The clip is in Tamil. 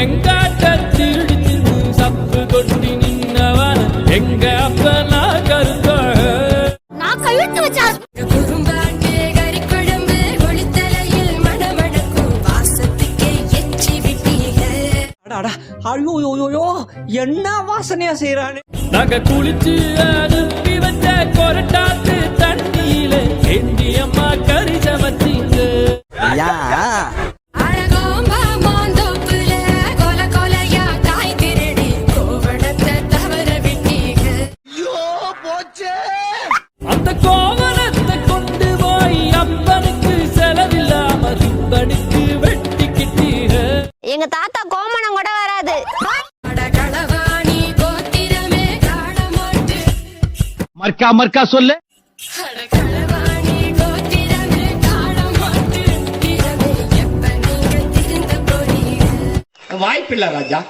எங்காட்ட திருடி தின்னு சப்பு கொட்டி நின்னவன எங்க அப்பனா கருத்தா நான் கழுத்து வச்சா குறும்பாட்டு கறிக்குழம்பு ஒளித்தலையில் மணமணக்கும் வாசத்துக்கே எச்சி விட்டீங்க. ஐயோ என்ன வாசனையா செய்யறானு. நாங்க குளிச்சு அனுப்பி வச்ச கொரட்டாத்து தண்ணியில ஏந்தி அம்மா கறி சமைச்சீங்க. அந்த கோவணத்தை கொண்டு போய் அப்பனுக்கு செலவில்லாம ரிப்பனுக்கு வெட்டிக்கிட்டீங்க. எங்க தாத்தா கோமணம் கூட வராது. மர்க்கா மர்க்கா சொல்லு. வாய்ப்பில்லை ராஜா.